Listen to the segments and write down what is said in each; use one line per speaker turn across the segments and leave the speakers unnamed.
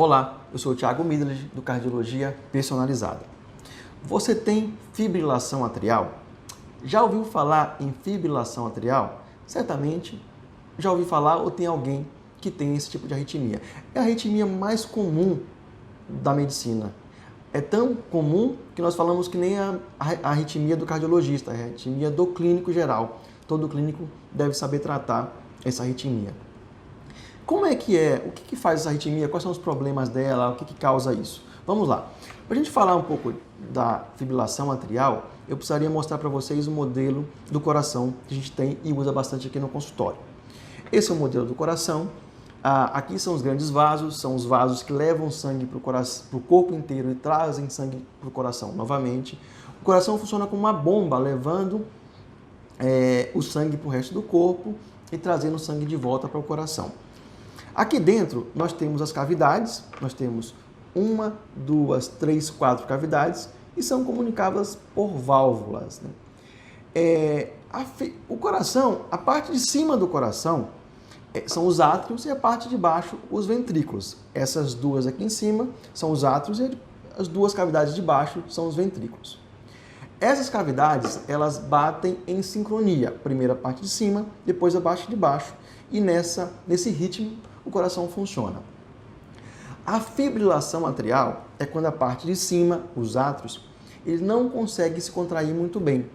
Olá, eu sou o Thiago Midler, do Cardiologia Personalizada. Você tem fibrilação atrial? Já ouviu falar em fibrilação atrial? Certamente já ouviu falar ou tem alguém que tem esse tipo de arritmia. É a arritmia mais comum da medicina. É tão comum que nós falamos que nem a arritmia do cardiologista, a arritmia do clínico geral. Todo clínico deve saber tratar essa arritmia. Como é que é? O que faz essa arritmia? Quais são os problemas dela? O que causa isso? Vamos lá. Para a gente falar um pouco da fibrilação atrial, eu precisaria mostrar para vocês o modelo do coração que a gente tem e usa bastante aqui no consultório. Esse é o modelo do coração. Aqui são os grandes vasos, são os vasos que levam sangue para o corpo inteiro e trazem sangue para o coração novamente. O coração funciona como uma bomba, levando o sangue para o resto do corpo e trazendo o sangue de volta para o coração. Aqui dentro nós temos as cavidades, nós temos 1, 2, 3, 4 cavidades e são comunicadas por válvulas, né? O coração, a parte de cima do coração são os átrios e a parte de baixo os ventrículos. Essas duas aqui em cima são os átrios e as duas cavidades de baixo são os ventrículos. Essas cavidades, elas batem em sincronia, primeiro a parte de cima, depois a parte de baixo, e nesse ritmo o coração funciona. A fibrilação atrial é quando a parte de cima, os átrios, ele não consegue se contrair muito bem.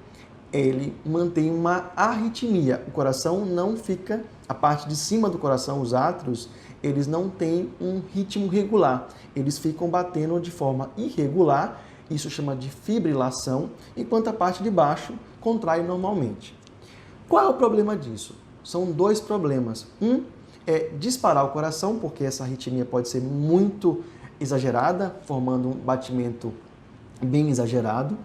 Ele mantém uma arritmia. O coração não fica, a parte de cima do coração, os átrios, eles não têm um ritmo regular. Eles ficam batendo de forma irregular, isso chama de fibrilação, enquanto a parte de baixo contrai normalmente. Qual é o problema disso? São dois problemas. Um é disparar o coração, porque essa arritmia pode ser muito exagerada, formando um batimento bem exagerado.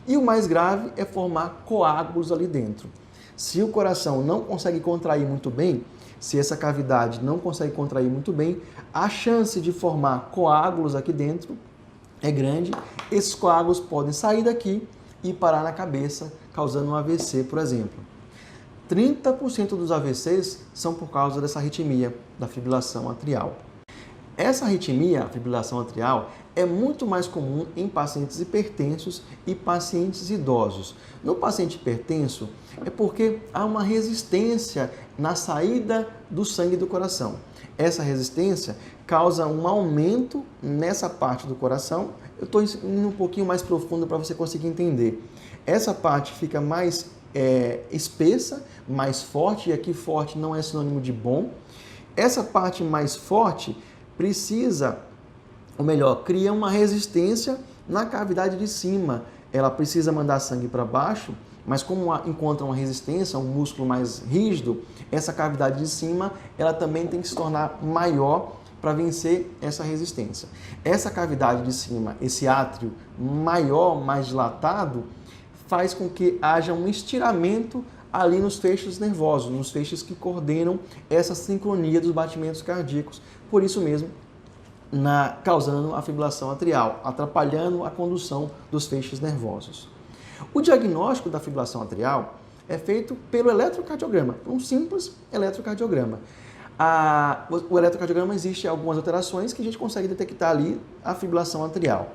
E o mais grave é formar coágulos ali dentro. Se o coração não consegue contrair muito bem, se essa cavidade não consegue contrair muito bem, a chance de formar coágulos aqui dentro é grande. Esses coágulos podem sair daqui e parar na cabeça, causando um AVC, por exemplo. 30% dos AVCs são por causa dessa arritmia, da fibrilação atrial. Essa arritmia, a fibrilação atrial, é muito mais comum em pacientes hipertensos e pacientes idosos. No paciente hipertenso, é porque há uma resistência na saída do sangue do coração. Essa resistência causa um aumento nessa parte do coração. Eu estou indo um pouquinho mais profundo para você conseguir entender. Essa parte fica mais espessa, mais forte, e aqui forte não é sinônimo de bom. Essa parte mais forte precisa, ou melhor, cria uma resistência na cavidade de cima. Ela precisa mandar sangue para baixo, mas como encontra uma resistência, um músculo mais rígido, essa cavidade de cima, ela também tem que se tornar maior para vencer essa resistência. Essa cavidade de cima, esse átrio maior, mais dilatado, faz com que haja um estiramento ali nos feixes nervosos, nos feixes que coordenam essa sincronia dos batimentos cardíacos. Por isso mesmo, causando a fibrilação atrial, atrapalhando a condução dos feixes nervosos. O diagnóstico da fibrilação atrial é feito pelo eletrocardiograma, um simples eletrocardiograma. O eletrocardiograma existe algumas alterações que a gente consegue detectar ali a fibrilação atrial.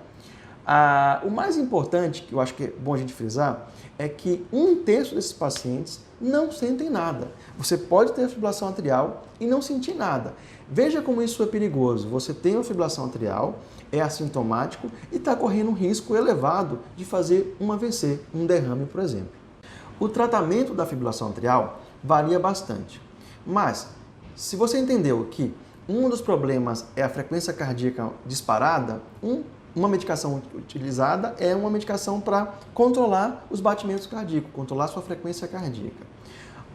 O mais importante, que eu acho que é bom a gente frisar, é que 1/3 desses pacientes não sentem nada. Você pode ter fibrilação atrial e não sentir nada. Veja como isso é perigoso. Você tem uma fibrilação atrial, é assintomático e está correndo um risco elevado de fazer um AVC, um derrame, por exemplo. O tratamento da fibrilação atrial varia bastante, mas se você entendeu que um dos problemas é a frequência cardíaca disparada, uma medicação utilizada é uma medicação para controlar os batimentos cardíacos, controlar sua frequência cardíaca.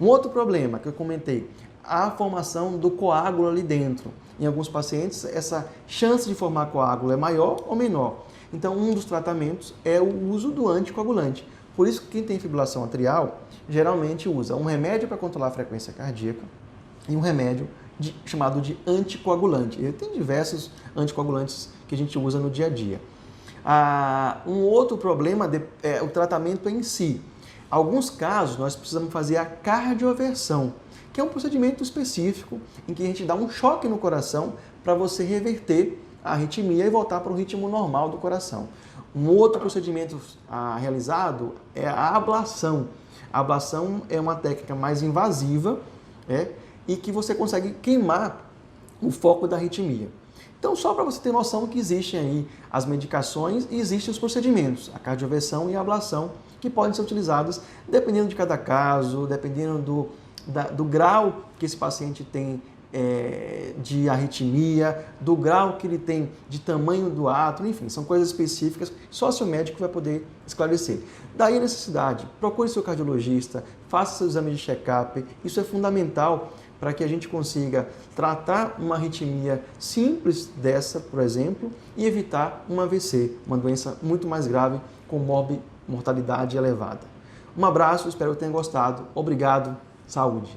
Um outro problema que eu comentei, a formação do coágulo ali dentro. Em alguns pacientes, essa chance de formar coágulo é maior ou menor. Então, um dos tratamentos é o uso do anticoagulante. Por isso que quem tem fibrilação atrial, geralmente usa um remédio para controlar a frequência cardíaca e um remédio chamado de anticoagulante. Ele tem diversos anticoagulantes que a gente usa no dia a dia. Um outro problema é o tratamento em si. Alguns casos, nós precisamos fazer a cardioversão, que é um procedimento específico em que a gente dá um choque no coração para você reverter a arritmia e voltar para o ritmo normal do coração. Um outro procedimento realizado é a ablação. A ablação é uma técnica mais invasiva, e que você consegue queimar o foco da arritmia. Então, só para você ter noção que existem aí as medicações e existem os procedimentos, a cardioversão e a ablação, que podem ser utilizados dependendo de cada caso, dependendo do grau que esse paciente tem de arritmia, do grau que ele tem de tamanho do átrio, enfim, são coisas específicas, só seu médico vai poder esclarecer. Daí a necessidade, procure seu cardiologista, faça seus exames de check-up, isso é fundamental para que a gente consiga tratar uma arritmia simples dessa, por exemplo, e evitar um AVC, uma doença muito mais grave com mortalidade elevada. Um abraço, espero que tenham gostado. Obrigado, saúde!